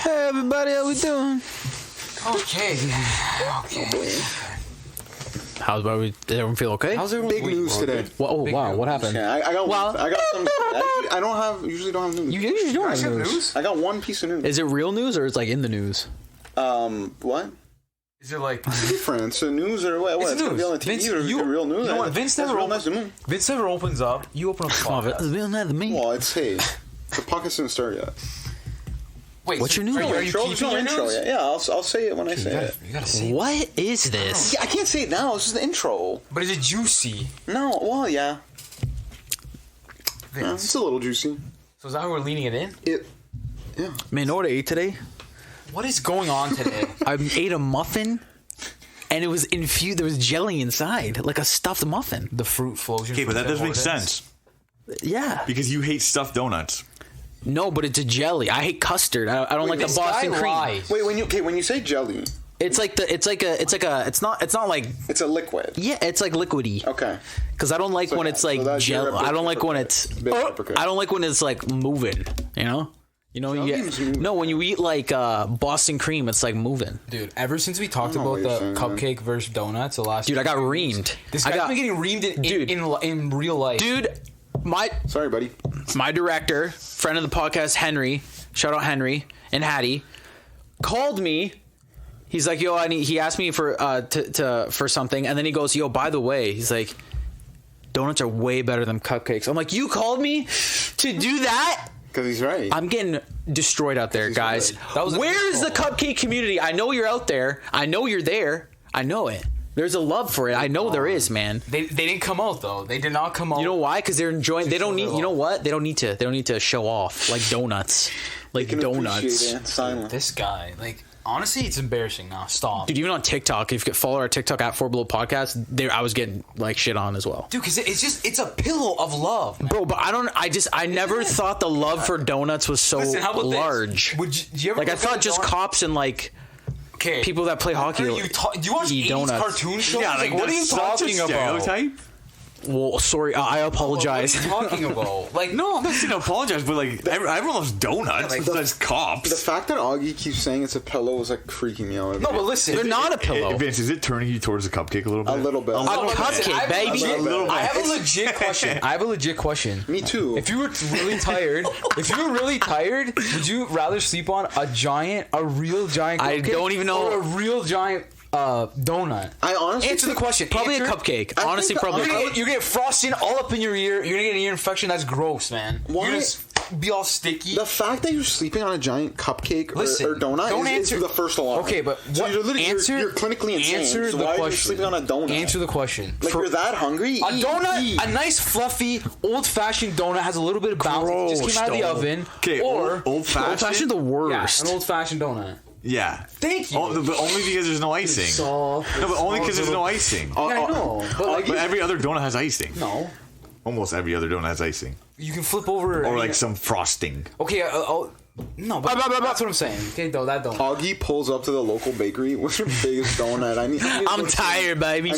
Hey everybody, how we doing? Okay. How's everybody? Did everyone feel okay? How's everyone? Big news today. Oh wow, what happened? Yeah, I got Well- I got some. I usually don't have news. You usually don't have have news. news? I got one piece of news. Is it real news or it's like in the news? What? Is it like Different. So news or what? It's It's gonna news. be on the TV Vince, or is it real news? You know what? Vince That's never real nice to me. Vince never opens up. You open up the Oh, podcast. it's real nice to me. Well, it's hey, the podcast didn't start yet. Wait, What's so your news? Are you Intro? keeping No your intro news? yet. Yeah, I'll say it when I say it. You gotta say. What is this? Yeah, I can't say it now. It's just the intro. But is it juicy? No, well, yeah. Vince. It's a little juicy. So is that how we're leaning it in? Yeah. Man, you know what I ate today? What is going on today? I ate a muffin, and it was infused. There was jelly inside, like a stuffed muffin. The fruit flows. Okay, but that doesn't make sense Yeah. because you hate stuffed donuts. No, but it's a jelly. I hate custard. I don't like the Boston cream. Wait, when you say jelly, It's like it's not like it's a liquid. yeah, it's like liquidy. Okay. Because I don't like So, when yeah, it's so like that's your gel. I don't like when it's. Big hypocrite. I don't like when it's like moving. You know. You Jelly's get, moving. no, when you eat like Boston cream, it's like moving. Dude, ever since we talked I know about what the you're saying, cupcake versus donuts, the last Dude, I got few reamed. weeks, This I guy's got- been getting reamed Dude. in real life. Dude, my Sorry, buddy. director, friend of the podcast, Henry. Shout out Henry and Hattie. Called me. He's like, yo, he asked me for for something, and then he goes, yo, by the way, he's like, donuts are way better than cupcakes. I'm like, you called me to do that? Because he's right. I'm getting destroyed out there, He's guys. right. That was a Where's the good call. cupcake community? I know you're out there. I know you're there. I know it. There's a love for it. I know there is, man. They didn't come out though. They did not come out. You know why? Because they're enjoying. They don't need. You know what? They don't need to. They don't need to show off like donuts, like Can donuts. appreciate it. Silent. This guy, like, honestly, it's embarrassing now. Stop. Dude, even on TikTok, if you could follow our TikTok at 4 Below Podcast, there I was getting like shit on as well. Dude, because it's a pillow of love, man. Bro, but I never thought the love for donuts was so Listen, how about this? large. Would you ever Like I look at thought a just donut- cops and like Okay. people that play hockey. Do you watch eat 80s donuts. cartoon shows? Yeah, like what are you that's such a talking about? stereotype. Well, sorry, I apologize. What are you talking about? Like, No, I'm not saying apologize, but like everyone loves donuts. like, Besides cops. The fact that Augie keeps saying it's a pillow is like freaking me out. no, but listen. They're not a pillow. Vince, is it turning you towards the cupcake a little bit? A little bit. A cupcake, baby. I have a legit question. I have a legit question. Me too. If you were really tired, would you rather sleep on a real giant I cupcake don't even know- or a real giant donut? I honestly Answer the think- question. Probably a Answer- cupcake. I Honestly, think probably. You're gonna get frosting all up in your ear. You're gonna get an ear infection. That's gross, man. Why- You're gonna be all sticky. The fact that you're sleeping on a giant cupcake Listen, or donut don't is answer the first alarm. Okay, but so what, you're literally you're clinically insane. Answer so the why question. are you sleeping on a donut? Answer the question. Like you're that hungry? A Eat, donut, eat. a nice fluffy, old-fashioned donut has a little bit of bounce. It just came out of the Gross, oven. Okay, or old-fashioned. Old-fashioned the yeah, worst. an old-fashioned donut. Yeah. Thank you. Oh, but only because there's no icing. Soft. No, but only because there's no icing. Yeah, I know, but like, But every other donut has icing. no, Almost every other donut has icing. you can flip over Or like some frosting. Okay, no, but that's what I'm saying. Okay, though that donut. Augie pulls up to the local bakery. What's your biggest donut? I need I'm tired, baby.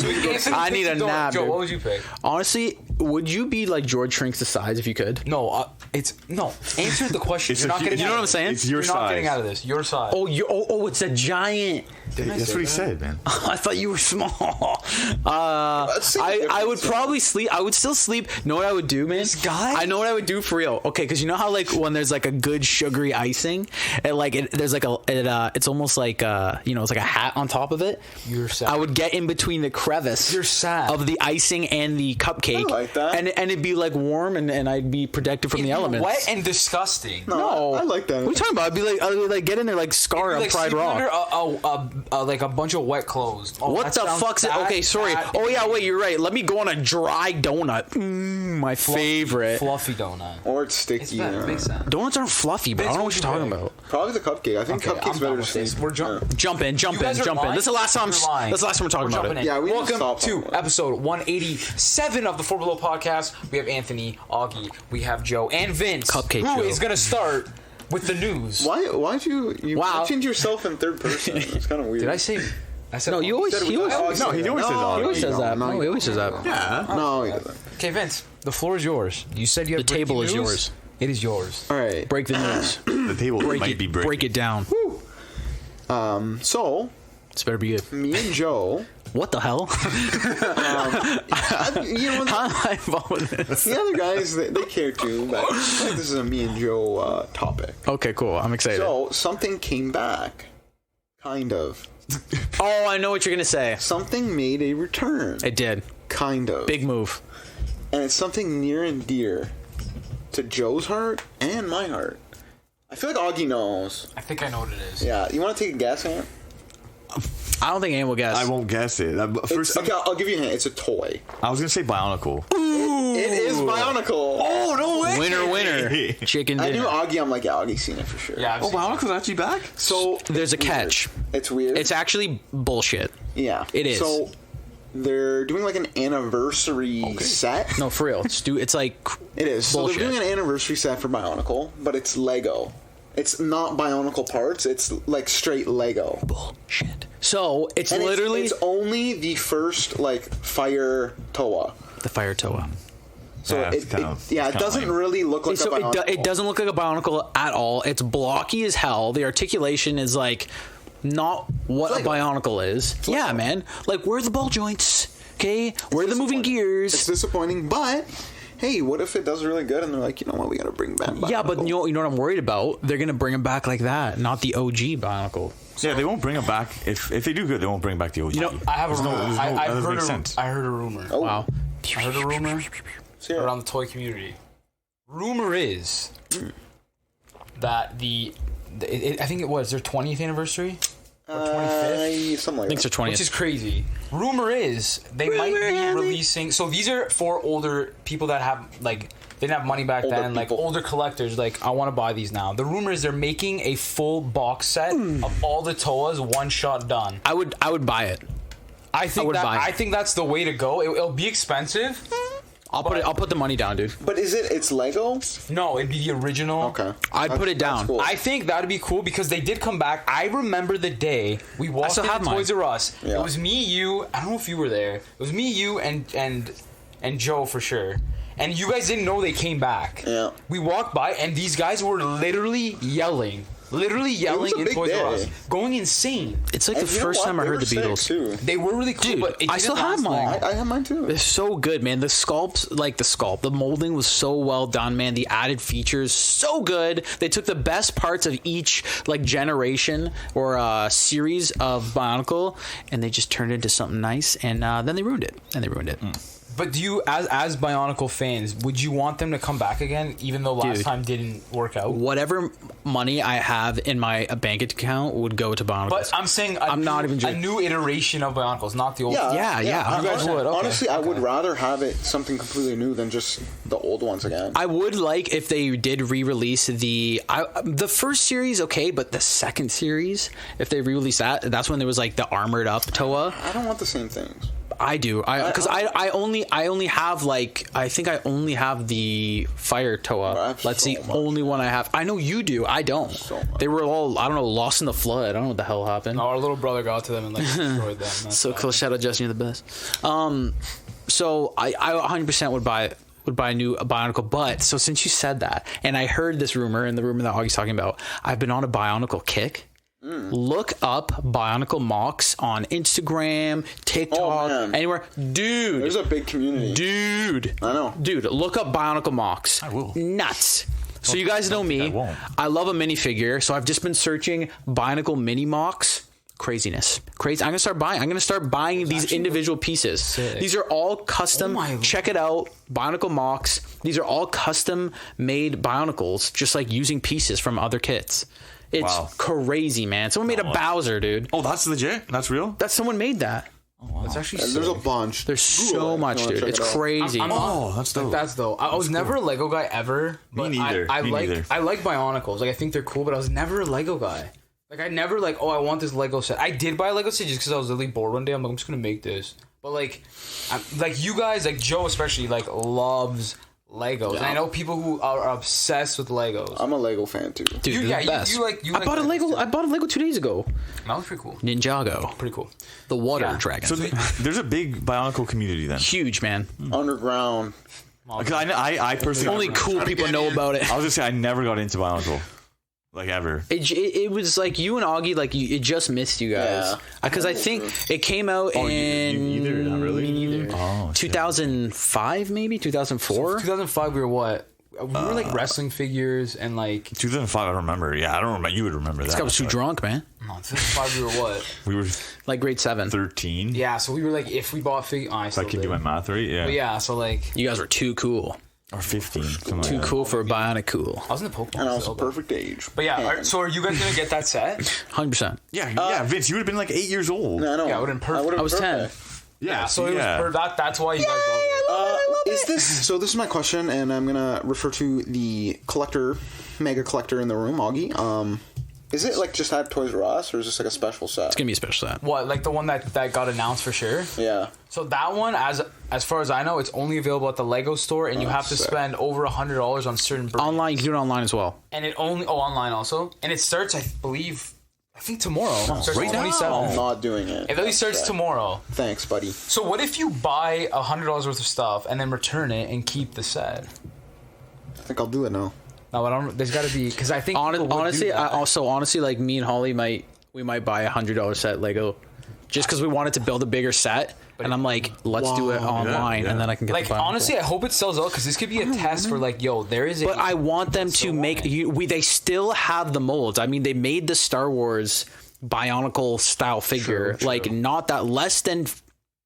I need a nap. Joe, dude. what would you pick? Honestly, would you be like George Shrinks the Size if you could? No, it's no. Answer the question. It's You're a not hu- getting. you know out what of I'm this. saying? It's your You're not getting size. out of this. Your size. Oh, it's a giant. That's what he said, man. I thought you were small. Let's see the I would difference. probably sleep. I would still sleep. Know what I would do, man? This guy? I know what I would do for real. Okay, because you know how like when there's like a good sugary icing, and like there's like it's almost like it's like a hat on top of it. You're sad. I would get in between the crevice. You're sad. Of the icing and the cupcake. I like that. And it'd be like warm, and I'd be protected from the elements. Wet and disgusting. No, I like that. What are you talking about? I would like get in there like Scar on Like Pride sleeping Rock. under like a bunch of wet clothes. Oh, What that the sounds fuck's it? bad, Okay, sorry. bad. Oh yeah, wait, you're right. Let me go on a dry donut. My favorite. Fluffy donut. Or it's sticky. It's bad. yeah. It makes sense. Donuts aren't fluffy, but I don't know what you're talking about. Probably the cupcake. I think Okay, cupcake's I'm better done to with this. sleep. We're jumping. Jump in. You guys are lying? This is the last time. You're lying. This is the last time we're talking about jumping it. in. Yeah, we need to Welcome stop to on that. episode 187 of the 4 Below podcast. We have Anthony, Augie, we have Joe, and Vince. Cupcake who Joe. is going to start with the news. Why'd you Wow. mentioned yourself in third person? It's kind of weird. Did I say? I said No, you always. Said it He with always. the- No, he always says No, Augie. He always says that. No, No, he always says that. Yeah. No, he doesn't. Okay, Vince, the floor is yours. You said you have The table breaking is news. yours. It is yours. All right. Break the news. The table Break might it. be breaking. Break it down. So This better be good. me and Joe, What the hell? you know, How am I involved with this? the other guys they care too, but I think this is a me and Joe topic. Okay, cool. I'm excited. So something came back, kind of. Oh, I know what you're gonna say. Something made a return, It did. kind of. Big move. And it's something near and dear to Joe's heart and my heart. I feel like Augie knows. I think I know what it is. Yeah, you want to take a guess, Ant? I don't think anyone will guess. I won't guess it. First, Okay, I'll give you a hint. It's a toy. I was gonna say Bionicle. It is Bionicle. Oh no way! Winner. Chicken I knew dinner. Augie. I'm like, yeah, Augie's seen it for sure. Yeah. I've Oh, seen it. Bionicle's actually back. So There's a it's weird. catch. It's weird. It's actually bullshit. yeah. it is. So they're doing like an anniversary set. No, for real. It's like It is. So bullshit. they're doing an anniversary set for Bionicle, but it's Lego. It's not Bionicle parts. It's like straight Lego. bullshit. So it's And literally it's only the first like fire Toa. the Fire Toa. So Yeah, it's it kinda doesn't lame. really look like So a Bionicle. it doesn't look like a Bionicle at all. It's blocky as hell. The articulation is like not what a Lego. Bionicle is. Yeah, Lego. man. Like where are the ball joints? Okay, where are the moving gears? It's disappointing, but hey, what if it does really good and they're like, you know what, we gotta bring back Bionicle. Yeah, but you know what I'm worried about? They're gonna bring him back like that, not the OG Bionicle. Yeah, they won't bring him back. If they do good, they won't bring back the OG. You know, I have a There's no- rumor. there's no- that I've doesn't heard make a, sense. I heard a rumor. Oh, Wow. I heard a rumor so yeah. around the toy community. Rumor is that I think it was their 20th anniversary or 25th. Something like I think that. so 20th. Which is crazy. Rumor is they might be releasing. So these are for older people that have like they didn't have money back Older then. Like people. older collectors, like I want to buy these now. The rumor is they're making a full box set of all the Toas, one shot done. I would buy it. I think would buy it. I think that's the way to go. It'll be expensive. I'll put the money down, dude. But it's Lego? No, it'd be the original. Okay. I'd put it That's down. cool. I think that'd be cool because they did come back. I remember the day we walked still into have mine. Toys R Us. Yeah. It was me, you. I don't know if you were there. It was me, you, and Joe for sure. And you guys didn't know they came back. Yeah. We walked by and these guys were literally yelling a in big Toys R day. Us, going insane. It's like And the you know first what? time I They heard were the Beatles. sick, too. They were really cool, Dude, but it I didn't still have last long. mine. I have mine too. It's so good, man. The sculpts, like the molding was so well done, man. The added features, so good. They took the best parts of each like generation or series of Bionicle, and they just turned it into something nice. And then they ruined it. But do you, as Bionicle fans, would you want them to come back again, even though last Dude. time didn't work out? Whatever money I have in my bank account would go to Bionicle. But I'm saying I'm not even a joking. new iteration of Bionicles, not the old. Yeah. You guys would, okay. Honestly, I would rather have it something completely new than just the old ones again. I would like if they did re-release the first series, okay, but the second series, if they re-release that's when there was like the armored up Toa. I don't want the same things. I do, because I only have like I think I only have the Fire I Toa. have That's so the much. only one I have. I know you do. I don't. So much. They were all I don't know lost in the flood. I don't know what the hell happened. No, our little brother got to them and like destroyed them. That's So fine. cool. Shout out Justin, you're the best. So I 100% would buy a new Bionicle. But so since you said that, and I heard this rumor and the rumor that Augie's talking about, I've been on a Bionicle kick. Look up Bionicle Mox on Instagram, TikTok, man. anywhere, dude. There's a big community. Dude, I know. dude, look up Bionicle Mox. I will. Nuts. So you guys know me. I won't. I love a minifigure, so I've just been searching Bionicle Mini Mox. Craziness, crazy. I'm gonna start buying these individual pieces. These are all custom. Oh my Check it out, Bionicle Mox. These are all custom made Bionicles, just like using pieces from other kits. It's Wow. crazy, man. Someone made a Bowser, dude. Oh, that's legit. That's real. That someone made that. That's actually And there's a bunch. There's Google so it if much, you wanna dude. check It's it out. crazy. I'm Oh, that's dope. That's though. I was never a Lego guy ever. But neither. I Me like neither. I like Bionicles. Like I think they're cool, but I was never a Lego guy. Like I never like, oh, I want this Lego set. I did buy a Lego set just because I was really bored one day. I'm like, I'm just gonna make this. But like you guys, like Joe especially, like loves Legos. And I know people who are obsessed with Legos. I'm a Lego fan too. Dude, You- they're yeah, the you- best. you like- you I like bought a Legos Lego. too. I bought a Lego 2 days ago. That was pretty cool. Ninjago, Pretty cool. the water Yeah. dragon. So there's a big Bionicle community then. Huge, man. Underground. Because I personally Only cool people know about it. I was gonna say I never got into Bionicle. like ever. It was like you and Augie, like it just missed you guys, Yeah. because I think it came out in Either, not really. Neither. Oh, 2005, maybe 2004. 2005, we were what? We were like wrestling figures and like. 2005. I don't remember. Yeah, I don't remember. You would remember that. I was too drunk, man. No, 2005, we were what? We were Like grade 7. 13. Yeah, so we were like, if we bought figures. If I can do my math right. Yeah. But yeah, so like. You guys were too cool. Or 15. something Too like that. cool for a Bionic Cool. I was in the Pokemon. And also still, but- perfect age. But yeah, And- so are you guys gonna get that set? 100%. Yeah, Vince, you would have been like 8 years old. No, Yeah, it would've been perfect. I was 10. Yeah, so it was that's why you guys love it. Is this so? This is my question, and I'm gonna refer to the mega collector in the room, Augie. Is it like just at Toys R Us, or is this like a special set? It's gonna be a special set. What, like the one that got announced for sure? Yeah. So that one, as far as I know, it's only available at the Lego store, and you have to sick. spend over $100 on certain brands. Online, you can do it online as well. And it only online also, and it starts, I think tomorrow. It starts right now? 27th. I'm not doing it. It really starts tomorrow. Thanks, buddy. So what if you buy $100 worth of stuff and then return it and keep the set? I think I'll do it now. No, I don't. There's got to be, because I think people would Honestly, do that. honestly, like me and Holly might buy $100 set Lego, just because we wanted to build a bigger set. And I'm like, let's do it online, yeah. and then I can get Like, the Bionicle. honestly, I hope it sells out, because this could be a test for like, yo, there is a. But I want them to make they still have the molds. I mean, they made the Star Wars Bionicle style figure like not that less than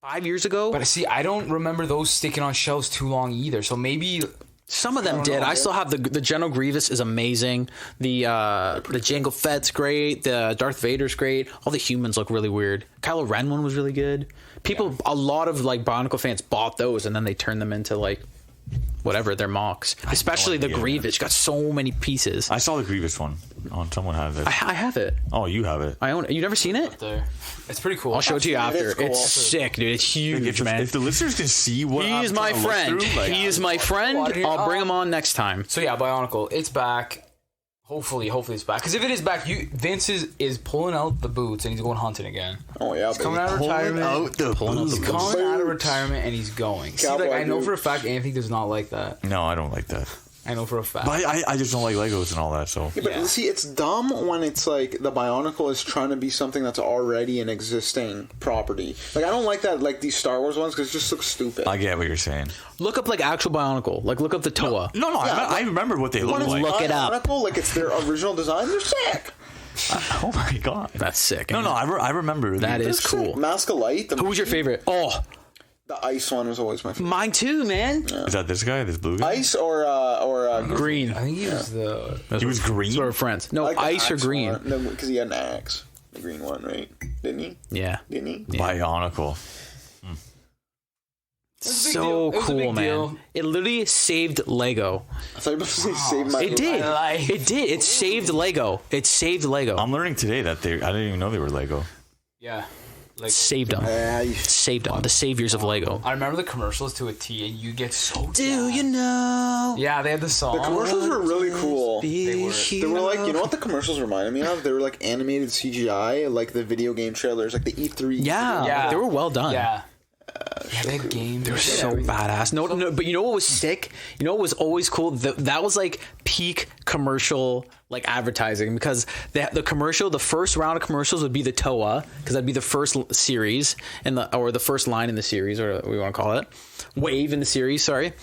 5 years ago. But see, I don't remember those sticking on shelves too long either. So maybe. Some of them did. I still have the General Grievous is amazing. The Jango Fett's great. The Darth Vader's great. All the humans look really weird. Kylo Ren one was really good. People, a lot of like Bionicle fans bought those and then they turned them into like whatever, they're mocks. Especially the idea. Grievous got so many pieces. I saw the Grievous one. Someone has it. I have it. Oh, you have it. I own it. You never seen it? There. It's pretty cool. I'll show it to you after. It's cool. It's sick, dude. It's huge, If, man. if the listeners can see what He I'm is my trying to look friend. through, like, He is my friend. I'll bring him on next time. So yeah, Bionicle, it's back. Hopefully it's back. Because if it is back, Vince is pulling out the boots and he's going hunting again. Oh yeah, He's coming baby. out of retirement. Pulling out the He's boots. coming out of retirement and he's going. See, like, Cowboy I know boots. for a fact Anthony does not like that. No, I don't like that. I know for a fact. But I just don't like Legos and all that. So Yeah, but Yeah. see, it's dumb when it's like the Bionicle is trying to be something that's already an existing property. Like I don't like that, like these Star Wars ones, because it just looks stupid. I get what you're saying. Look up like actual Bionicle. Like look up the Toa. No, I remember what they look When it's like. Look it up. Bionicle, like it's their original design. They're sick. Oh my god. That's sick. No, I remember. That the- is cool. Mask of Light. Who was your favorite? Oh, The ice one was always my favorite. mine too, man. Is that this guy? This blue guy? Ice or Green. I think he was the. He was green. Sort of friends. No, like the ice or axe green. one. No, because he had an axe. The green one, right? Didn't he? Yeah. Didn't he? Bionicle. So deal. It was a cool, big man. deal. It literally saved Lego. I thought you were supposed to say save my. It did. life. It did. It saved Lego. It saved Lego. I'm learning today that I didn't even know they were Lego. Yeah. Like, Saved them. You Saved them. The saviors of Lego. I remember the commercials to a T, and you get so. Do you know? Yeah, they had the song. The commercials were really cool. They were. They were like, you know what the commercials reminded me of? They were like animated CGI, like the video game trailers, like the E3. Yeah. Yeah. They were well done. Yeah. Yeah, they had games. They were so badass. No, but you know what was sick? You know what was always cool? That was like peak commercial like advertising, because the commercial, the first round of commercials would be the Toa, because that'd be the first series or the first line in the series, or what we want to call it, wave in the series. Sorry,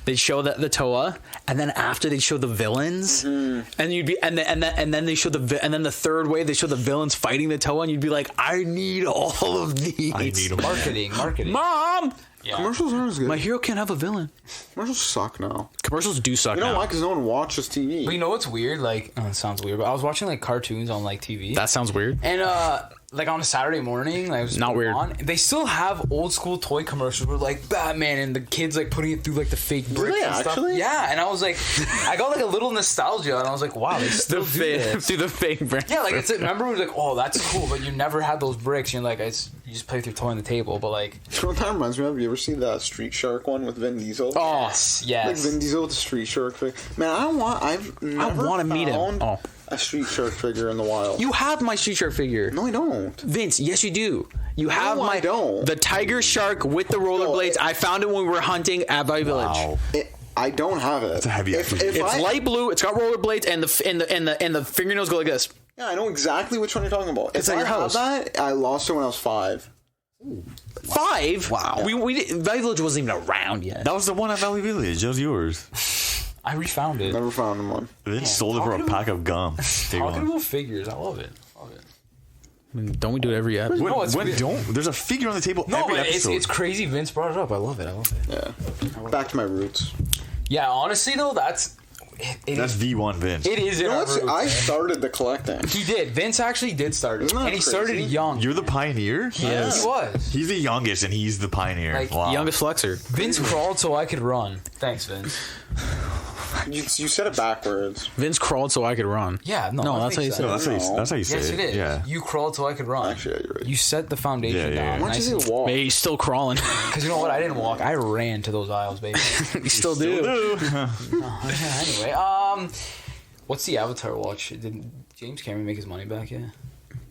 they'd show the Toa, and then after they'd show the villains, and you'd be and then they show and then the third wave they show the villains fighting the Toa, and you'd be like, I need all of these. I need them. Marketing. Mom, Yeah. Commercials aren't as good. my hero can't have a villain. Commercials suck now. Commercials do suck You know now. why? Because no one watches TV. But you know what's weird? Like, it sounds weird, but I was watching like cartoons on like TV. That sounds weird. And like on a Saturday morning, like, I was Not weird. on, they still have old school toy commercials where like Batman and the kids like putting it through like the fake bricks they and stuff. actually? Yeah, and I was like, I got like a little nostalgia, and I was like, wow, they still do this. Through the fake brand. Yeah, like it's remember we were like, oh, that's cool, but you never had those bricks. You're like, you just play with your toy on the table, but like, You know what that reminds me of? You ever see the Street Shark one with Vin Diesel? Oh, yes. Like Vin Diesel with the Street Shark figure. Man, I've never wanna meet him. found Oh. a Street Shark figure in the wild. you have my Street Shark figure. No, I don't. Vince, yes you do. You have I don't. the tiger shark with the rollerblades. it- I found it when we were hunting at Valley Village. Wow. I don't have it. It's a heavy If FPV. It's I, light blue. It's got rollerblades, and the fingernails go like this. Yeah, I know exactly which one you're talking about. It's if at I your had house. that, I lost it when I was 5. 5. Wow. Valley Village wasn't even around yet. That was the one at Valley Village. That was yours. I refound it. Never found one. Then sold it for a pack of gum. Take Talking one. about figures, I love it. Don't we do it every episode? No, it's When weird. don't? There's a figure on the table No, every but episode. it's crazy. Vince brought it up. I love it. Yeah. Back to my roots. Yeah, honestly though, That's V1 Vince. it is. You in know our what? roots, I man. started the collecting. He did. Vince actually did start it, Isn't that and he started crazy? young. You're the pioneer? Yes. He was. He's the youngest and he's the pioneer. Like, wow. Youngest flexor. Vince crawled so I could run. Thanks, Vince. You said it backwards. Vince crawled so I could run. Yeah, no, No, that that's how you makes say No, it. that's how you say Yes, it is. Yeah. You crawled so I could run. Actually, yeah, you're right. You set the foundation Yeah, yeah, down. yeah. Why don't you say walk? Hey, he's still crawling. Because you know what? I didn't walk. I ran to those aisles, baby. You still do. Anyway, what's the Avatar watch? Did James Cameron make his money back yet?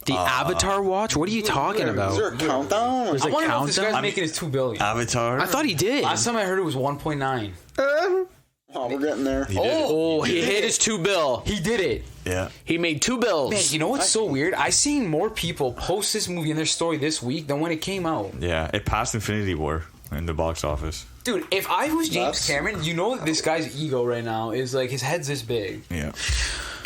The Avatar watch? What are you talking Is there about? a countdown? There's I a want to know if this countdown? guy's making his $2 billion. Avatar. I thought he did. Last time I heard it was 1.9. Oh, we're getting there. He did it. Oh, he hit his 2 bill. He did it. Yeah. He made 2 bills. Man, you know what's so weird? I seen more people post this movie in their story this week than when it came out. Yeah. It passed Infinity War in the box office. Dude, if I was James That's- Cameron, you know this guy's ego right now is like his head's this big. Yeah.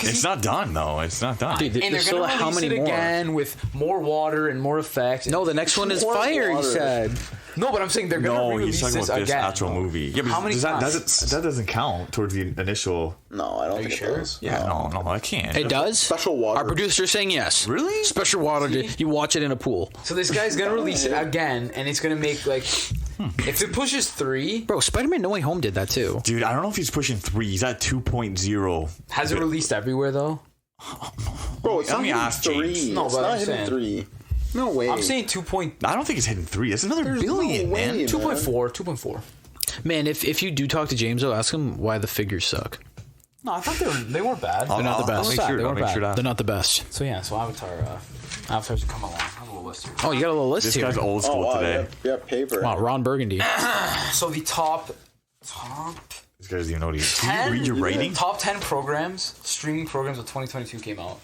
It's not done though. It's not done. Dude, And there's they're still gonna how release many it more? again with more water and more effects. No, the next one is More fire, he water. said. No, but I'm saying they're gonna No, he's re-release talking this about this again. actual movie. Yeah, but How many that times? doesn't count towards the initial. No, I don't think sure? it does. Yeah, no, I can't. It does? Special water. Our producer's saying yes. Really? Special water. You watch it in a pool. So this guy's gonna release it again, and it's gonna make like, if it pushes 3, Bro, Spider-Man No Way Home did that too. Dude, I don't know if he's pushing 3. He's at 2.0. has it released everywhere though? Bro, it's Let not me hitting ask 3. James. No, It's but not I'm hitting saying- 3. No way. I'm saying 2. I don't think it's hitting 3. That's another There's billion, no way, man. man. 2.4. Man, if you do talk to James, though, ask him why the figures suck. No, I thought they weren't bad. They're not the best. I'll make sure, They I'll weren't make bad. sure to They're not the best. So yeah, so Avatar's come along. I have a little list here. Oh, you got a little list This here. guy's old Oh, school wow. today. Yep, paper. Wow, Ron Burgundy. So the top This guy's even know what he's. Can 10 you read your writing? top 10 streaming programs of 2022 came out.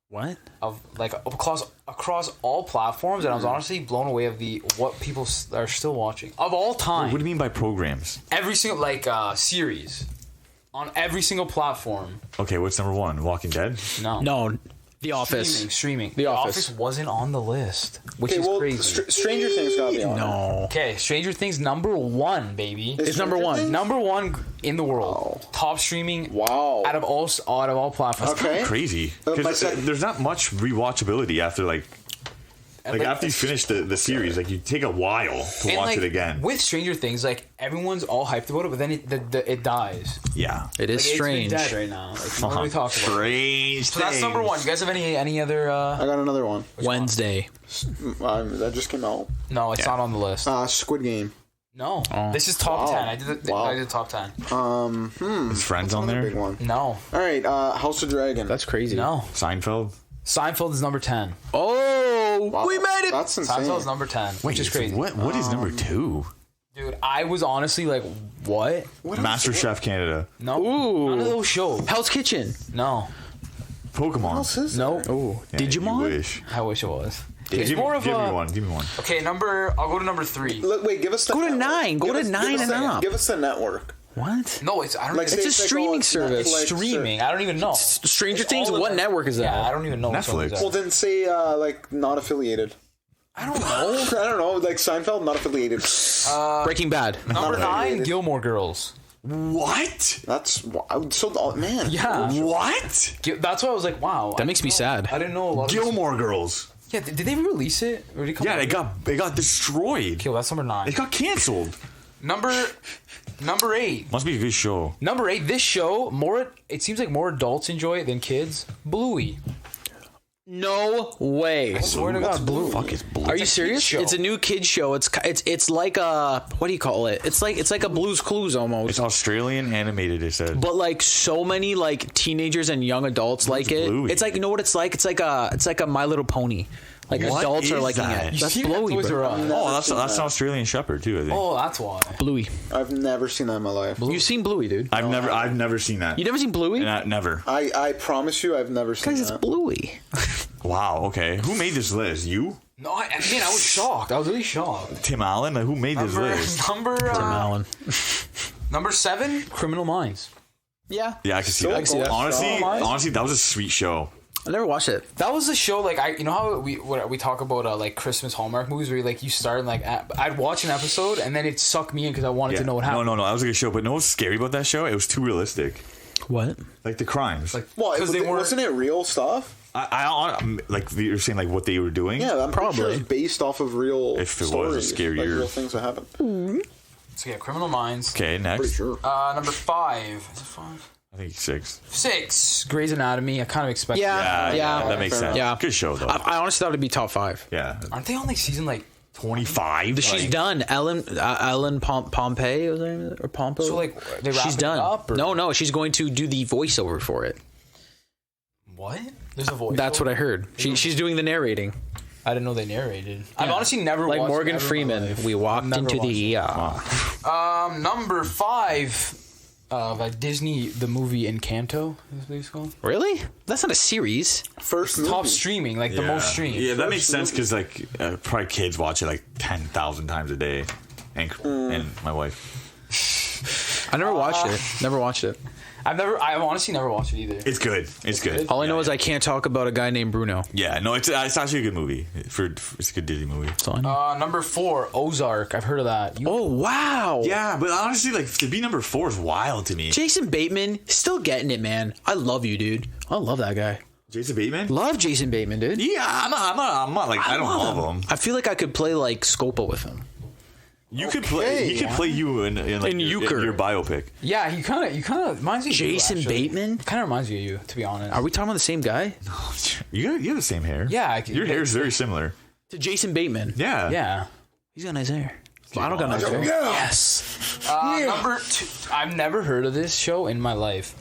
What? Of like across all platforms, and I was honestly blown away of what people are still watching of all time. What do you mean by programs? Every single series on every single platform. Okay, what's number 1? Walking Dead? No, The Office. Streaming. The Office. wasn't on the list, which Okay, is well, crazy. Stranger Things gotta be on it. No. Okay, Stranger Things number 1, baby. Is It's number Stranger 1. Things? Number 1 in the world. Top streaming. Wow. Out of all platforms. Okay. Crazy. But 'Cause there's not much rewatchability after like after you finish the series, like you take a while to And, watch like, it again. With Stranger Things, like everyone's all hyped about it, but then it dies. Yeah. It is Like, strange. It's been dead right now. Like, nobody talks about it. Strange. So that's number 1. You guys have any other? I got another one. Wednesday. That just came out. No, it's not on the list. Squid Game. No, this is top Wow. 10. I did the top 10. Is Friends on Another big there? one. No, All right, House of Dragon. That's crazy. no. Seinfeld. Seinfeld is number 10. Oh, Wow, we made it. That's insane. Seinfeld's number 10, which is so crazy. What is number 2? Dude, I was honestly like, what? Master Chef Canada. No, Ooh. none of those shows. Hell's Kitchen. No, Pokemon. What else is there? no. Oh, Yeah, Digimon. You wish. I wish it was. Give It's me- more of give me a. one. Give me one. Okay, I'll go to number 3. Look, wait, give us the Go to network. 9. Go Give to us- 9 give us and the- up. Give us the network. What? No, it's I don't. Like, Even, It's a streaming service. Netflix or- streaming. I don't even know. Stranger It's Things. all of What them. network is that? Yeah, I don't even know. which one Netflix. is Well, that. then say like not affiliated. I don't know. I don't know, like Seinfeld, not affiliated. Breaking Bad. Number Not 9, affiliated. Gilmore Girls. What? That's so man. Yeah. What? That's why I was like, wow. That makes me sad. I didn't know a lot of Gilmore Girls. Yeah, did they release it? Or did it come Yeah, out? it got destroyed. Okay, well, that's number 9. It got canceled. Number 8. Must be a good show. Number 8, this show, it seems like more adults enjoy it than kids. Bluey. No way. I swear to God, Bluey. Fuck is blue. Are you a kid's serious? show. It's a new kid show. It's like a, what do you call it? It's like a Blue's Clues almost. It's Australian animated. They said. But like so many like teenagers and young adults like it. Bluey? It's like, you know what it's like? It's like a My Little Pony. Like What adults are is liking that? it. That's See that Bluey, Toys bro. R Us? Oh, that's seen an that. Australian Shepherd too. I think. Oh, that's why. Bluey. I've never seen that in my life. You've seen Bluey, dude. I've never seen that. You never seen Bluey? Never. I promise you, I've never seen Guys, it's that. Bluey. Wow. Okay. Who made this list? You? No, I was shocked. I was really shocked. Tim Allen? Like, who made this list? Alan. Number 7, Criminal Minds. Yeah. Yeah, I can see Still that. going Honestly, strong. that was a sweet show. I never watched it. That was the show. Like you know how we talk about like Christmas Hallmark movies where like you start and like I'd watch an episode and then it sucked me in because I wanted to know what happened. No, that was a good show. But you know what's scary about that show? It was too realistic. What? Like the crimes. Like What? because they weren't. Wasn't it real stuff? I like you're saying like what they were doing. Yeah, I'm Probably. probably sure it's based off of real If it was, stories, it's scarier. like real things that happened. So yeah, Criminal Minds. Okay, next. Pretty sure. Number 5. Is it 5? I think 6. 6. Grey's Anatomy. I kind of expected. Yeah. Yeah, that makes sense. Yeah. Good show though. I honestly thought it'd be top 5. Yeah. Aren't they on like season like? 25. She's done. Ellen Pompey was her name? Or Pompo? So like they she's wrapping it done. up, or No, she's going to do the voiceover for it. what? There's a voice. That's what I heard. She's doing the narrating. I didn't know they narrated. I've honestly never Like watched Morgan ever in my Freeman. life. We walked Never into the watched it. Number 5. Like Disney, the movie Encanto. Is what it's called. Really? That's not a series. First movie. Top streaming, like the most streamed. Yeah, that makes sense because like probably kids watch it like 10,000 times a day, and my wife. I never watched it. Never watched it. I've honestly never watched it either. It's good. It's good. All I know is I can't talk about a guy named Bruno. Yeah, no, it's actually a good movie. It's a good Disney movie. That's all I know. Number 4, Ozark. I've heard of that. Oh wow. Yeah, but honestly, like to be number 4 is wild to me. Jason Bateman still getting it, man. I love you, dude. I love that guy. Jason Bateman. Love Jason Bateman, dude. Yeah, I'm not like I don't love him. I feel like I could play like Scopa with him. You could play. He could play you in like In your Euchre. biopic. Yeah, you kind of reminds me of Jason you, actually. Bateman? Kind of reminds me of you, to be honest. Are we talking about the same guy? You have the same hair. Yeah, your hair is very similar. To Jason Bateman. Yeah. Yeah. He's got nice hair. Well, I don't got nice hair. Yes. Number 2. I've never heard of this show in my life.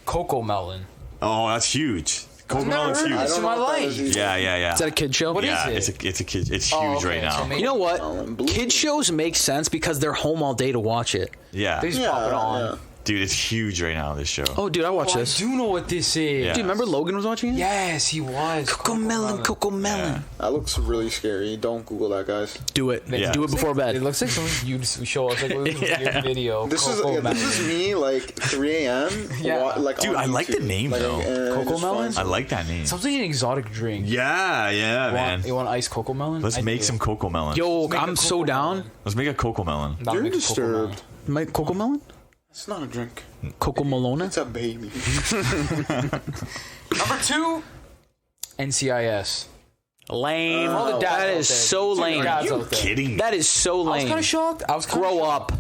Coco Melon. Oh, that's huge. Coco I've never Melon's heard huge. of this in my know what that life. is either. Yeah. Is that a kid show? What is Yeah, it? it's a kid. It's Oh, huge okay, right so now. maybe- You know what? Blue. Kid shows make sense because they're home all day to watch it. Yeah, They just pop it on. dude, it's huge right now. This show. Oh, dude, I watch Oh, I this. do know what this is. Yeah. Dude, remember Logan was watching it? Yes, he was. Coco Melon, Coco Melon. That looks really scary. Don't Google that, guys. Do it. Yeah. Do it before It bed. looks like something you'd show us like a weird video. This Coco is Melon. me like 3 a.m. Yeah. Like Dude, on I like the YouTube. name, Like, though. and Coco just Melon? find I like that name. Sounds like an exotic drink. Yeah, man. You want iced cocoa melon? Let's I make do. some cocoa melon. Yo, make a I'm so Coco down. Melon. Let's make a cocoa melon. That'll You're make a cocoa melon. disturbed. My Coco Melon? It's not a drink. Coco Melona? It's a baby. Number 2, NCIS. Lame. All the dads That out is there. so Dude, lame. dads You out there. kidding? That is so I was lame. kind of shocked. Grow up.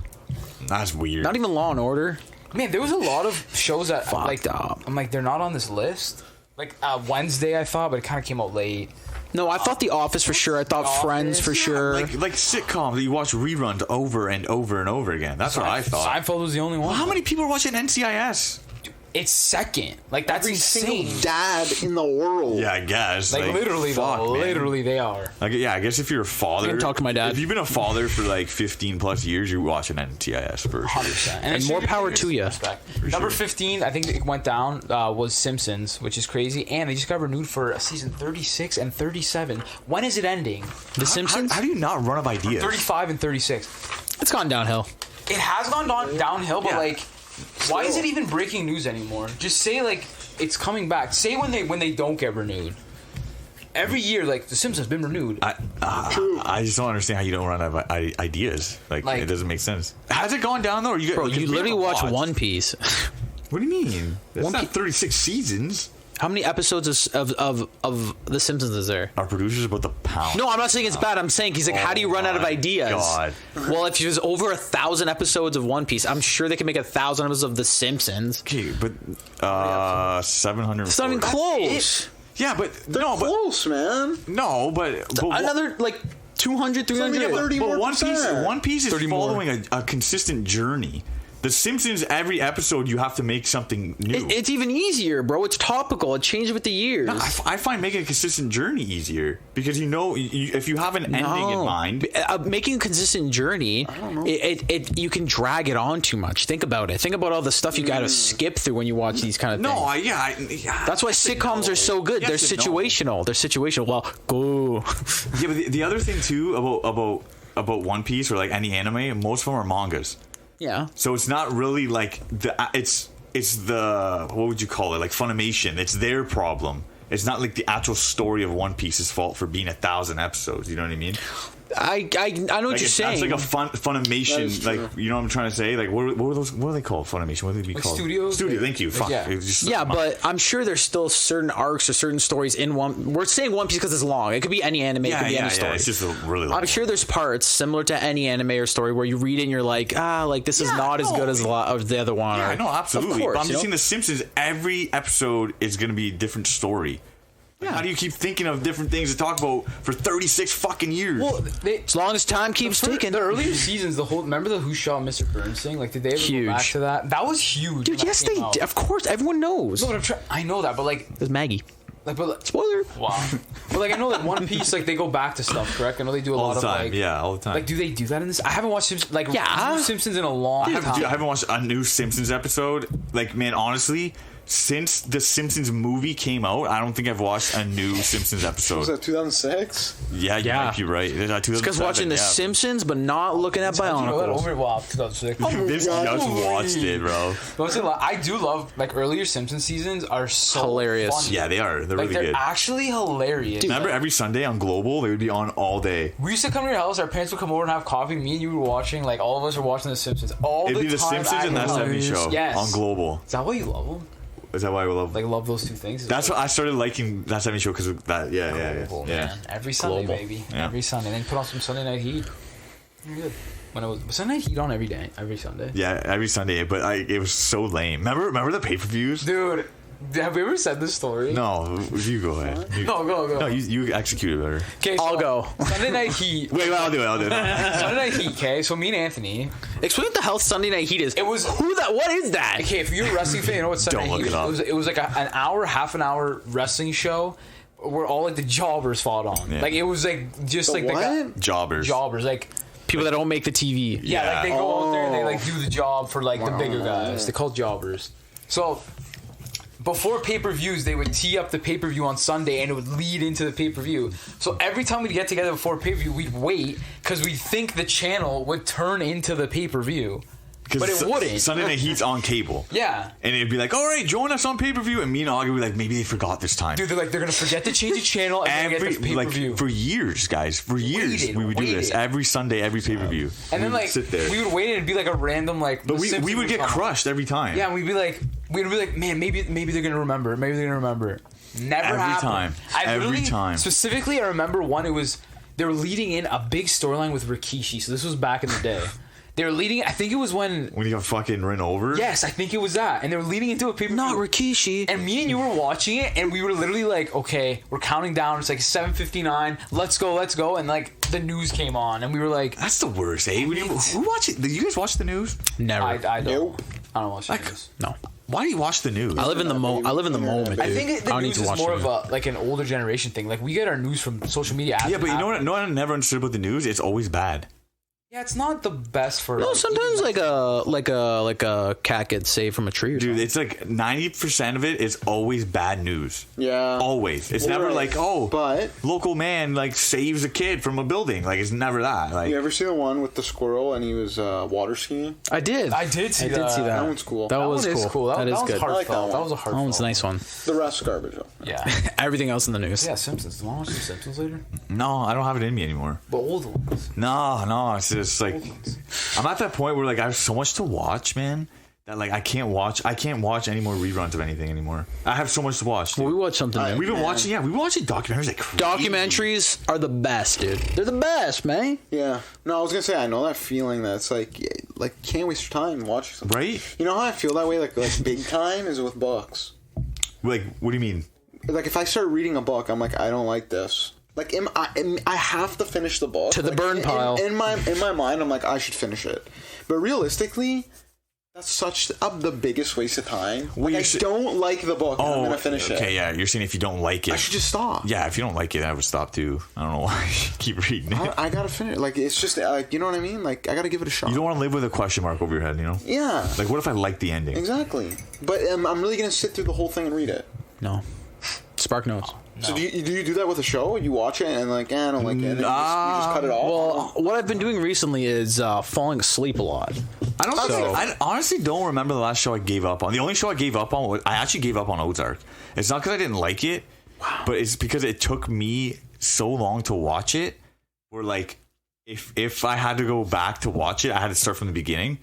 That's weird. Not even Law and Order. Man, there was a lot of shows that Fucked up. I'm like, they're not on this list. Like Wednesday, I thought, but it kind of came out late. No, I thought The Office for sure. I thought Office, Friends for yeah, sure. like sitcoms that you watch reruns over and over and over again. That's what I thought. Seinfeld was the only one. How many people are watching NCIS? It's second. Like that's Every insane. single dad in the world. Yeah, I guess. Like literally, fuck, though. man. Literally, they are. Like, yeah, I guess if you're a father, I can talk to my dad. If you've been a father for like 15 plus years, you're watching NCIS for sure. 100%. And it's more your power biggest to ya. respect. Number 15, I think it went down, was Simpsons, which is crazy. And they just got renewed for season 36 and 37. When is it ending? The Simpsons? How do you not run up ideas? 35 and 36. It's gone downhill. It has gone downhill, but Yeah. like, why is it even breaking news anymore? Just say like it's coming back. Say when they don't get renewed. Every year, like The Simpsons been renewed. I just don't understand how you don't run out of ideas. Like Like- it doesn't make sense. Has it gone down though? Or you, Bro, because you we literally haven't watch watched. One Piece. What do you mean? That's One not Piece- 36 seasons. How many episodes of The Simpsons is there? Our producer's about to pound. No, I'm not saying it's bad. I'm saying he's like, how do you run out of my ideas? God. Well, if there's over 1,000 episodes of One Piece, I'm sure they can make 1,000 episodes of The Simpsons. Okay, but 700. It's not even close. Yeah, but Close, man. but Another like 200, only 300. 30 But more One Piece, percent. One Piece is 30 more. following a consistent journey. The Simpsons, every episode you have to make something new. It's even easier, bro. It's topical. It changed with the years. I find making a consistent journey easier because if you have an ending in mind, making a consistent journey, it you can drag it on too much. Think about it. Think about all the stuff you got to skip through when you watch these kind of things. That's why sitcoms are so good. They're situational. They're situational. Well, go. Yeah, but the other thing too about One Piece or like any anime, most of them are mangas. Yeah. So it's not really like it's the, what would you call it? Like Funimation. It's their problem. It's not like the actual story of One Piece's fault for being 1,000 episodes. You know what I mean? I know what you're saying. It's like a Funimation, like, you know what I'm trying to say? Like, what are those? What are they called? Funimation? What do they be called? Studios. Studio. Thank you. Fuck. Yeah. But I'm sure there's still certain arcs or certain stories in one. We're saying One Piece because it's long. It could be any anime. It could be any story. It's just a really long. I'm sure there's parts similar to any anime or story where you read it and you're like, this is not as good as the other one. Yeah, no, absolutely. Of course, but I'm just seeing The Simpsons. Every episode is going to be a different story. Yeah. How do you keep thinking of different things to talk about for 36 fucking years? Well, as long as time keeps ticking. The earlier seasons, remember the Who Shot Mr. Burns thing? Like, did they ever Huge. go back to that? That was huge. Dude, yes, they did. Of course, everyone knows. No, but I know that, but like, There's Maggie. Spoiler. Wow. But like, I know that One Piece, like, they go back to stuff, correct? I know they do a all lot the time. of like, All the time. Like, do they do that in this? I haven't watched Simpsons in a long time. I haven't watched a new Simpsons episode. Like, man, honestly, since the Simpsons movie came out, I don't think I've watched a new Simpsons episode. Was that 2006? Yeah, you might be right. It's because watching The Simpsons, but not looking at Bionicles. 2006. This just watched it, bro. I do love, like, earlier Simpsons seasons are so hilarious. funny. Yeah, they are. They're really They're good. actually hilarious. Dude, Remember every Sunday on Global, they would be on all day. We used to come to your house. Our parents would come over and have coffee. Me and you were watching. Like, all of us were watching The Simpsons. It'd be The Simpsons and That 70s Show on Global. Is that why you love them? Is that why I love? Like, love those two things. That's what I started liking That 70s Show because of that. Yeah. Man. Every Sunday, Global. baby. Yeah. Every Sunday. Then put on some Sunday Night Heat. You're good. When it was Sunday Night Heat on every Sunday. Yeah, every Sunday. But it was so lame. Remember the pay-per-views? Dude, have we ever said this story? No, you go ahead. No, go. No, you execute it better. Okay, so I'll go. Sunday Night Heat. Wait, I'll do it. Sunday Night Heat. Okay, so me and Anthony. Explain what the hell Sunday Night Heat is. It was What is that? Okay, if you're a wrestling fan, you know what Sunday Don't Night look Heat it up. was. It was like half an hour wrestling show where all like the jobbers fought on. Yeah. Like, it was like just The like what? Jobbers. like. People that don't make the TV. Yeah, like they go out there and they like Oh. do the job for like the bigger guys. They call jobbers. So before pay-per-views, they would tee up the pay-per-view on Sunday and it would lead into the pay-per-view. So every time we'd get together before pay-per-view, we'd wait because we'd think the channel would turn into the pay-per-view. But it wouldn't. Sunday Night Heat's on cable. Yeah. And it'd be like, all right, join us on pay-per-view. And me and Augie would be like, maybe they forgot this time. Dude, they're going to forget to change the channel and we're going to get the pay-per-view. For years, guys. For years, we would do this. Every Sunday, every pay-per-view. And then, like, sit there. we would wait and it'd be like a random, like... But The we Simpsons would get come on. crushed every time. Yeah, and we'd be like, man, maybe they're gonna remember. Maybe they're gonna remember. Never Every happened. time. I Every literally- time. Specifically, I remember one. It was they were leading in a big storyline with Rikishi. So this was back in the day. They were leading. I think it was when. When you got fucking run over? Yes, I think it was that. And they were leading into a pay-per-view. Not Rikishi. And me and you were watching it, and we were literally like, okay, we're counting down. It's like 7:59. Let's go. And like the news came on, and we were like, That's the worst, eh? Who watch it? Do you guys watch the news? Never. I don't. Nope. I don't watch the news. No. Why do you watch the news? I live in the moment. I live in the moment, dude. I think the don't need news to is watch more the of news. a like an older generation thing. Like, we get our news from social media. Yeah, but you know what? No, I never understood about the news. It's always bad. Yeah, it's not the best for. No, sometimes like a cat gets saved from a tree or Dude, something. it's like 90% of it is always bad news. Yeah. Always. It's never Right. like, oh, But local man like saves a kid from a building. Like, it's never that. Like, you ever see the one with the squirrel and he was water skiing? I did. I did see that. That one's cool. That was one is cool. cool. That is one's good. I like heartfelt. that That one. was a That heartfelt. one's a nice one. The rest garbage though. Yeah. Everything else in the news. Yeah, Simpsons. Do you want to watch some Simpsons later? no, I don't have it in me anymore. The old ones. No, it's just like, Old ones. I'm at that point where like I have so much to watch, man, that like I can't watch any more reruns of anything anymore. I have so much to watch. dude. Well, we watched something new. We've been watching documentaries like crazy. Documentaries are the best, dude. They're the best, man. Yeah. No, I was gonna say I know that feeling that it's like can't waste your time watching something. Right? You know how I feel that way like big time is with books. Like, what do you mean? Like if I start reading a book, I'm like I don't like this. Like I have to finish the book To the Like, burn pile. In my mind, I'm like I should finish it. But realistically, That's such the biggest waste of time. Well, Like, I don't like the book. And I'm gonna finish it. Okay, yeah. You're saying if you don't like it, I should just stop. Yeah, if you don't like it, I would stop too. I don't know why you keep reading it. I gotta finish. Like, it's just like, you know what I mean. Like, I gotta give it a shot. You don't want to live with a question mark over your head, you know? Yeah. Like, what if I like the ending? Exactly. But I'm really gonna sit through the whole thing and read it. No. Spark Notes. So do you do that with a show? You watch it and like, I don't like it. And then you just cut it off. Well, what I've been doing recently is falling asleep a lot. I honestly don't remember the last show I gave up on. The only show I gave up on was, I actually gave up on Ozark. It's not because I didn't like it, but it's because it took me so long to watch it. Where like, if I had to go back to watch it, I had to start from the beginning,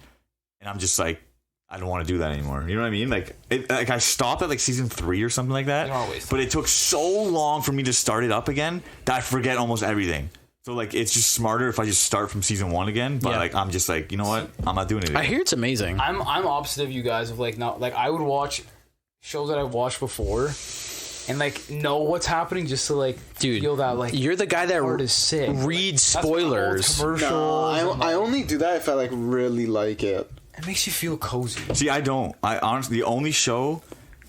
and I'm just like, I don't want to do that anymore. You know what I mean? Like I stopped at like season 3 or something like that. But it took so long for me to start it up again that I forget almost everything. So like it's just smarter if I just start from season 1 again. But like I'm just like, you know what? I'm not doing it again. I hear it's amazing. I'm opposite of you guys of like not like I would watch shows that I've watched before and like know what's happening just to like feel that like you're the guy that heart is sick. reads Like, that's spoilers. commercials. I only do that if I like really like it. It makes you feel cozy. See, I don't. I honestly, the only show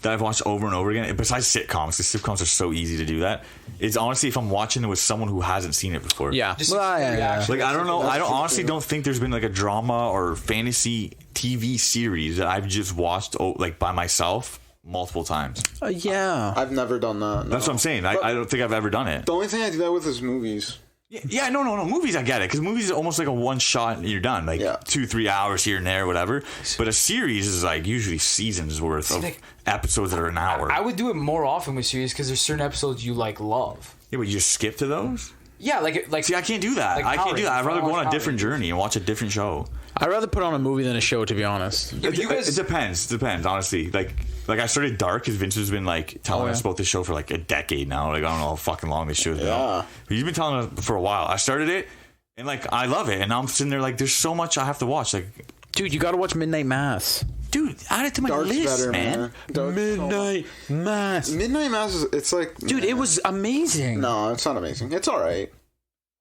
that I've watched over and over again, besides sitcoms, because sitcoms are so easy to do that, is honestly if I'm watching it with someone who hasn't seen it before. Yeah. Just yeah. Like I don't know. I don't think there's been like a drama or fantasy TV series that I've just watched like by myself multiple times. Yeah. I've never done that. No. That's what I'm saying. I don't think I've ever done it. The only thing I do that with is movies. Yeah, no. Movies, I get it, because movies is almost like a one shot and you're done, like 2-3 hours here and there, whatever. But a series is like usually seasons worth of episodes that are an hour. I would do it more often with series because there's certain episodes you like love. Yeah, but you just skip to those. Yeah, like See, I can't do that. Like I can't Power do that. I'd Rangers. rather go on a Power different Rangers. journey and watch a different show. I'd rather put on a movie than a show, to be honest. Yeah, but you guys, It depends, honestly. Like I started Dark because Vince has been like telling us about this show for like a decade now. Like I don't know how fucking long this show's been. Yeah. But he's been telling us for a while. I started it and like I love it, and now I'm sitting there like there's so much I have to watch. Like, Dude, you gotta watch Midnight Mass. dude, add it to my Dark's list, better, man. Dark's Midnight Mass. Midnight Mass is, it's like... Dude, it was amazing. No, it's not amazing. It's alright.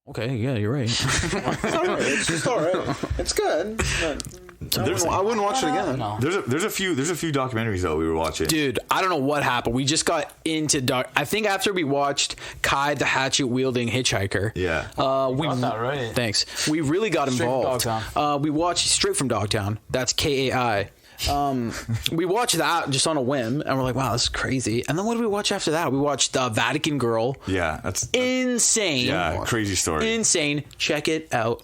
Okay, yeah, you're right. It's alright. It's just alright. It's good. But I wouldn't watch it again. no. There's a few documentaries though we were watching. Dude, I don't know what happened. We just got into dark. I think after we watched Kai the hatchet wielding hitchhiker. Yeah. We Got that right. Thanks. We really got Straight from involved. Dogtown. We watched Straight from Dogtown. That's KAI. We watched that just on a whim, and we're like, "Wow, this is crazy." And then what did we watch after that? We watched Vatican Girl. Yeah, that's Insane. yeah, crazy story. Insane. Check it out.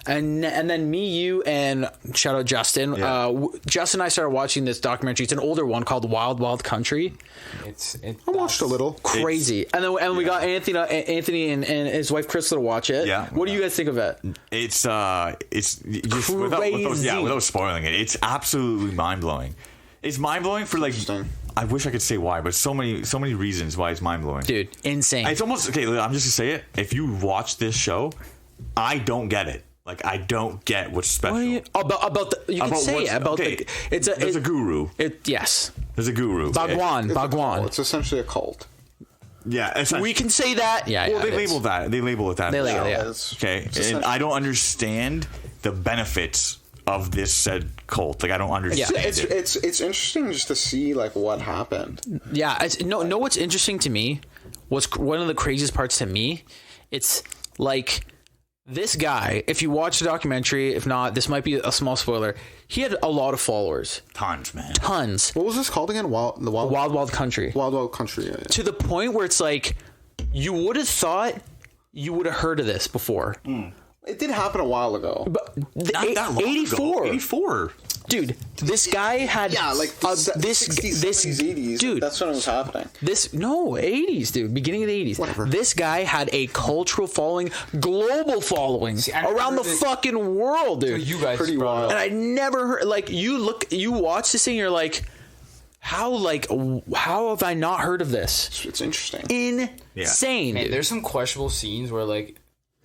And then me, you, and shout out Justin. Yeah. Justin and I started watching this documentary. It's an older one called Wild Wild Country. I watched a little. Crazy. And then we got Anthony and his wife Crystal to watch it. Yeah. What do you guys think of it? It's just without spoiling it. It's absolutely mind blowing. It's mind blowing for like. Interesting. I wish I could say why, but so many reasons why it's mind blowing. Dude, insane. It's almost okay. I'm just gonna say it. If you watch this show, I don't get it. Like I don't get what's special. What are you, about the, you can About say what's- it about okay, the, there's a guru. Yes. There's a guru. Bhagwan. It's essentially a cult. Yeah, it's We can say that. Yeah. well, yeah, they it is. label that. They label it that. They label it, yeah. It's- Okay, it's and essentially- I don't understand the benefits of this said cult. Like I don't understand It's it. it's interesting just to see like what happened. Yeah. No. What's interesting to me? What's one of the craziest parts to me? It's like this guy. If you watch the documentary, if not, this might be a small spoiler. He had a lot of followers, Tons, man. tons. What was this called again? Wild Wild Country. Wild Country. Yeah. To the point where it's like, you would have thought you would have heard of this before. It did happen a while ago. But Not that long 84. ago. 84. Dude, this guy had Yeah, like the 60s, 70s, 80s. dude. That's when it was happening. This 80s, dude, beginning of the 80s. Whatever. This guy had a cultural following, global following I never around the heard it- fucking world, dude. You guys Pretty brought it wild. up. And I never heard like you watch this thing, you're like, how have I not heard of this? It's interesting. Insane. Man, dude. there's some questionable scenes where like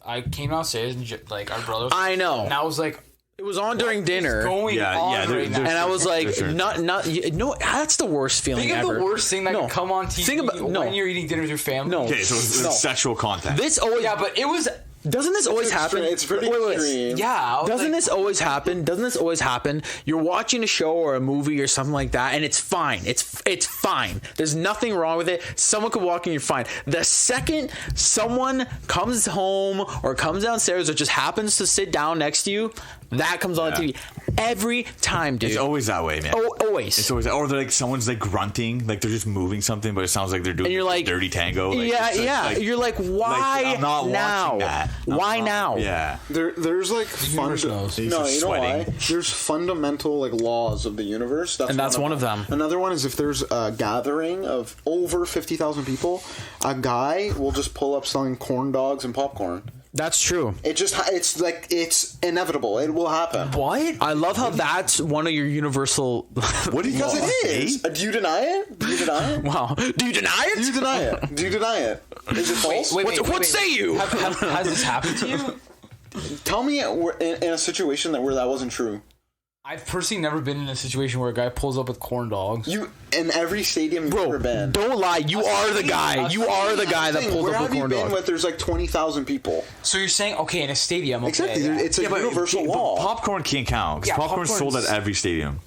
I came downstairs and like our brother was, I know. and I was like, It was on during dinner. going Yeah, on yeah, right there's- now? And I was like, Sure. not, no, that's the worst feeling Think of ever. the worst thing that No. can come on TV Think about- no. when you're eating dinner with your family. No. Okay, so it's No. sexual content. This always, Yeah, but it was Doesn't this always happen? It's pretty extreme. Yeah. Doesn't this always happen? Doesn't this always happen? You're watching a show or a movie or something like that, and it's fine. It's fine. There's nothing wrong with it. Someone could walk in, you're fine. The second someone comes home or comes downstairs or just happens to sit down next to you, that comes on TV every time, dude. It's always that way, man. Oh, always. It's always, or they're like someone's like grunting, like they're just moving something, but it sounds like they're doing And you're like, dirty tango. Like, yeah, it's like- yeah. You're like, why I'm not now? watching that. Why now? Yeah. There's like universe knows. no, you He's know sweating. why? There's fundamental like laws of the universe. And that's one of them. Another one is if there's a gathering of over 50,000 people, a guy will just pull up selling corn dogs and popcorn. That's true. It's like it's inevitable. It will happen. What? I love how that's one of your universal. What do you Because it is. Do you deny it? Do you deny it? Wow. Do you deny it? Do you deny it? Do you deny it? Is it false? What say you? Has this happened to you? Tell me in a situation where that wasn't true. I've personally never been in a situation where a guy pulls up with corn dogs. You in every stadium you've ever Bro, been. don't lie. You are the guy. You are the guy that pulls Where up have a you corn been dog. with there's like 20,000 people? So you're saying, okay, in a stadium, okay, Exactly. yeah. It's a universal but law. popcorn can't count because Yeah, popcorn's sold at popcorn's- every stadium.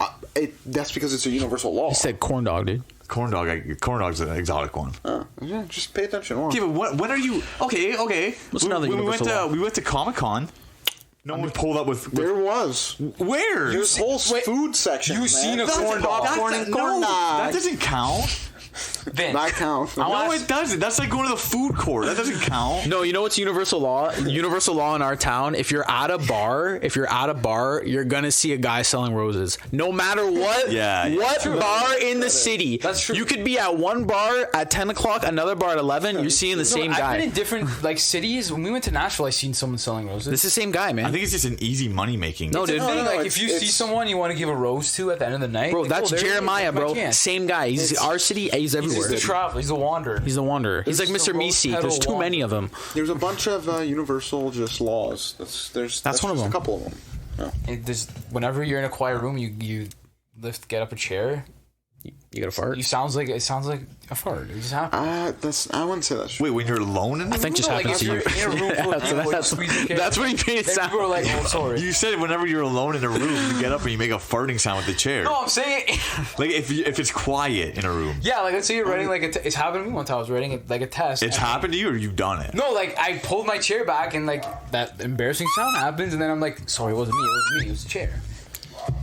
That's because it's a universal law. I said corn dog, dude. Corn dog's an exotic one. Yeah, just pay attention. Okay, but when are you? Okay. What's another When universal law? we went to Comic-Con. No one pulled up with There was. where? There's whole food section. you seen a That's corn dog? popcorn and corn no, dog. that doesn't count. Vince, That counts. No, it doesn't. That's like going to the food court. That doesn't count. No, you know what's universal law? Universal law in our town. If you're at a bar, you're gonna see a guy selling roses. No matter what. Yeah, yeah. What bar in the city? That's true. You could be at one bar at 10 o'clock, another bar at 11. You're seeing the same I've guy. been in different like cities. When we went to Nashville, I seen someone selling roses. This is the same guy, man. I think it's just an easy money making. No, dude. No, thing, like it's- if you see it's- someone you want to give a rose to at the end of the night, Bro, like, that's there it is, Jeremiah, that's my bro. chance. Same guy. He's our city. He's everywhere. He's the traveler. He's the wanderer. He's the wanderer. He's like It's Mr. the rose Misi. petal There's too many of them. There's a bunch of universal just laws. That's one of just them. A couple of them. Whenever you're in a quiet room, you get up a chair. You got a fart? It sounds like a fart. It just happens. I wouldn't say that's true. Wait, when you're alone in the I think just No, like, happens to if you. you're in a room full of people, you squeeze your chair. That's what he made it Then sound. people are like, oh, sorry. You said whenever you're alone in a room, you get up and you make a farting sound with the chair. No, I'm saying, Like if it's quiet in a room. yeah, like let's say you're writing it's happened to me one time. I was writing like a test. It's and- happened to you or you've done it? No, like I pulled my chair back and like that embarrassing sound happens, and then I'm like, sorry, it wasn't me. It was the chair.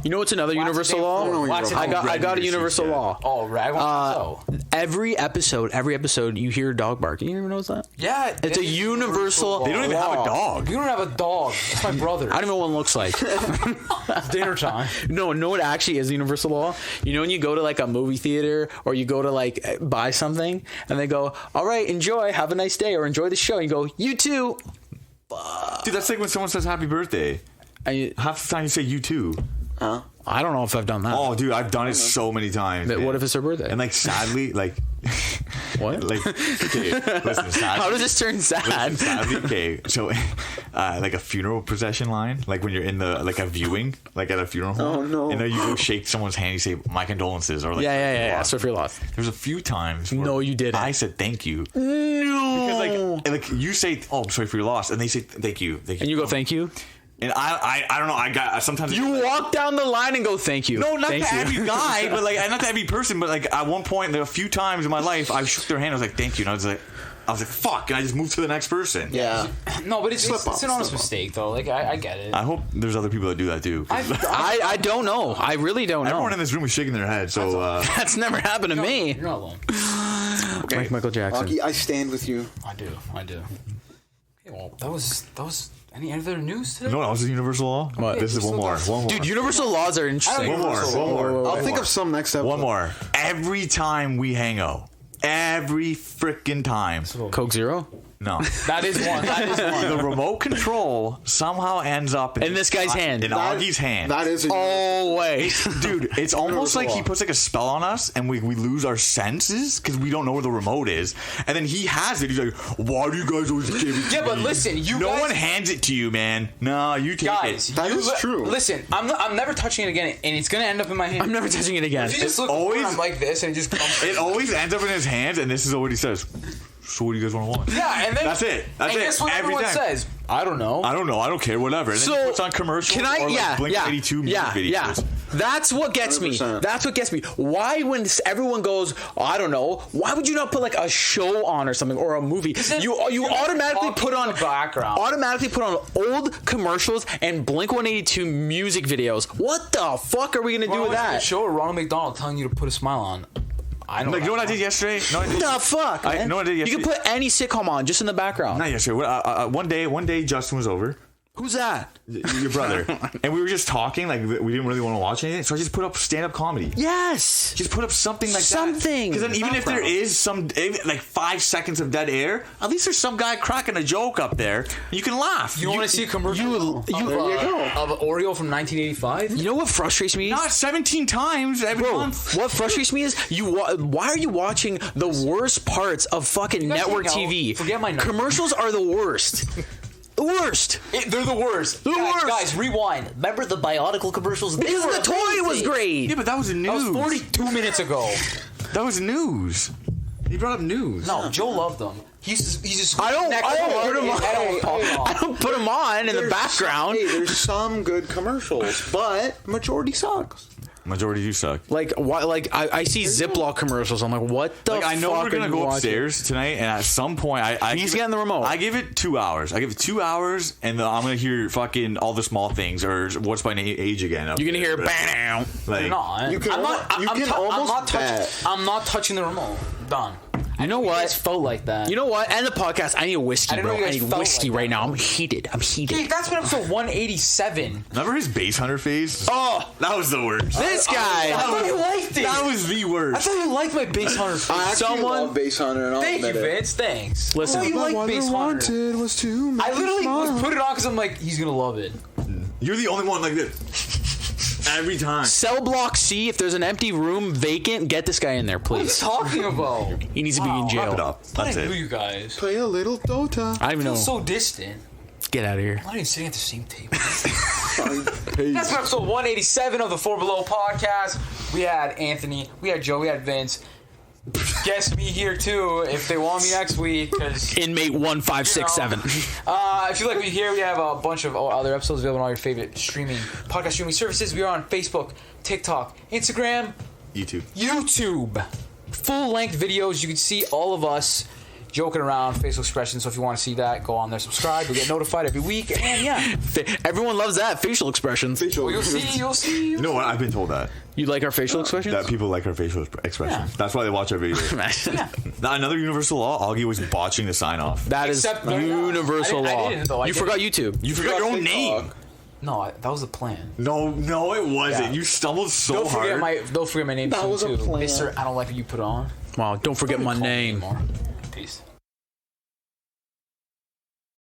You know what's another universal law? I got a universal law. Oh, rag on Every episode, you hear a dog barking. You even know that? yeah, It's a universal. They don't even have a dog. You don't have a dog. It's my brother. I don't know what one looks like. It's dinner time. No, what actually is universal law? You know when you go to like a movie theater or you go to like buy something and they go, all right, enjoy, have a nice day, or enjoy the show. And you go, you too. Dude, that's like when someone says happy birthday. Half the time you say you too. I don't know if I've done that. Oh, dude, I've done it so many times. But man. what if it's her birthday? And like sadly, like What? like okay, listen, sadly, How does this turn sad? sadly, okay, so like a funeral procession line, like when you're in the like a viewing, like at a funeral home. Oh, no. You know, you go shake someone's hand, you say my condolences, or like Yeah. So if you're lost. There's a few times. Where No, you didn't. I said thank you. No. Because like you say, oh, I'm sorry for your loss, and they say thank you. And you go, thank you. And I don't know. I got sometimes You walk down the line and go, thank you. No, not thank to you. every guy, but like not to every person, but like at one point, there a few times in my life, I shook their hand. I was like, "Thank you," and I was like, "Fuck," and I just moved to the next person. Yeah. No, but it's Slip up, an honest slip up. mistake though. Like I get it. I hope there's other people that do that too. 'cause I don't know. I really don't know. everyone in this room is shaking their head. So That's never happened to me. You're not alone. Like Michael Jackson. Rocky, I stand with you. I do. Okay, well, that was any other news today? no, that was a universal law. What? This is one more. Dude, universal laws are interesting. One more. I'll think of some next episode. One more. Every time we hang out, every freaking time. Coke Zero? No. That is one. The remote control somehow ends up In this guy's hand. In Augie's hand. That is a Always. Dude, it's almost like he law. puts like a spell on us and we lose our senses because we don't know where the remote is. And then he has it. He's like, why do you guys always give it to Yeah, me? but listen, you No guys- one hands it to you, man. No, you take Guys, it. That is true. Listen, I'm never touching it again, and it's gonna end up in my hand. I'm never touching it again. If you just look always- always I'm like this, and it just comes. It always ends up in his hands, and this is what he says. so what do you guys want to watch? Yeah, and then That's it. That's and it. guess what Every everyone time. says? I don't know. I don't know. I don't care. Whatever. And then he puts on commercials Can I? or like Yeah, Blink-182 music videos. yeah. That's what gets me. 100%. That's what gets me. Why, when everyone goes, I don't know, why would you not put like a show on or something or a movie? You automatically put on the background. Automatically put on old commercials and Blink-182 music videos. What the fuck are we gonna do with that? Show Ronald McDonald telling you to put a smile on. I know. Like, you know what I did yesterday? No, I did. What the fuck? I Man? know what I did You yesterday. can put any sitcom on just in the background. Not yesterday. One day, Justin was over. Who's that? Your brother. And we were just talking, like, we didn't really want to watch anything, so I just put up stand-up comedy. Yes. Just put up something like that. Something. Because then even if there is some, like, 5 seconds of dead air, at least there's some guy cracking a joke up there. You can laugh. You want to see a commercial of Oreo from 1985? You know what frustrates me? Not 17 times every Bro, month. what frustrates me is why are you watching the worst parts of fucking guys network think I'll TV? forget my number. Commercials are the worst. The worst. They're the worst. The worst. Guys, rewind. Remember the Bionicle commercials? They Because were the toy was amazing. great. Yeah, but that was That news. was 42 minutes ago. That was news. He brought up news. No, Joe loved them. He's just. I don't put them on. I don't put them on in the background. Hey, there's some good commercials, but majority sucks. Majority do suck. Like why? Like I see Ziploc commercials. I'm like, what the? Like, I know fuck we're gonna are you go watching? upstairs tonight, and at some point, I He's give getting the remote. I give it 2 hours. I give it 2 hours, and then I'm gonna hear fucking All the Small Things or What's My Age again. up You're gonna there. hear bam. Like, They're not. You can I'm almost- not. you I'm can tou- I'm almost not touching. bet. I'm not touching the remote. Done. You know You guys what? felt like that. You know what? End the podcast. I need a whiskey, I didn't bro. know you I guys need felt whiskey like right that. now. I'm heated. I'm heated. Hey, that's been episode 187. remember his Base Hunter face? Oh, That was the worst. this guy. I thought you liked it. That was the I worst. thought you liked my Base Hunter. Face. I actually Someone- love Base Hunter, and I'll Thank you, admit it. Vince. Thanks. Listen. I thought you liked Base Hunter. was to I literally was put it on because I'm like, he's gonna love it. You're the only one like this. Every time. Cell block C. If there's an empty room vacant, get this guy in there, What are you please. talking about? He needs to be in Wrap it jail. up. I That's knew it. you guys. Play a little Dota. I don't even Feel know. so distant. Get out of here. I'm not even sitting at the same table. That's been episode 187 of the Four Below podcast. We had Anthony, we had Joe, we had Vince. Guess me here too if they want me next week. Because Inmate 1567. if you like what you hear, we have a bunch of other episodes available on all your favorite podcast streaming services. We are on Facebook, TikTok, Instagram, YouTube. YouTube. Full length videos. You can see all of us joking around, facial expressions. So if you want to see that, go on there, subscribe. You'll get notified every week. And yeah, Everyone loves that. Facial expressions. well, you'll see. You know what? I've been told that. You like our facial expressions? That people like our facial expressions. Yeah. That's why they watch our videos. Now, another universal law, Augie was botching the sign off. That is Except- universal I law. didn't, though. I You didn't. forgot YouTube. You forgot your own name. No, that was the plan. No, it wasn't. Yeah. You stumbled so Don't forget hard. don't forget my name That soon, was a too. plan. Mr. I don't like what you put on. Wow, don't forget my Call me name. anymore. Peace.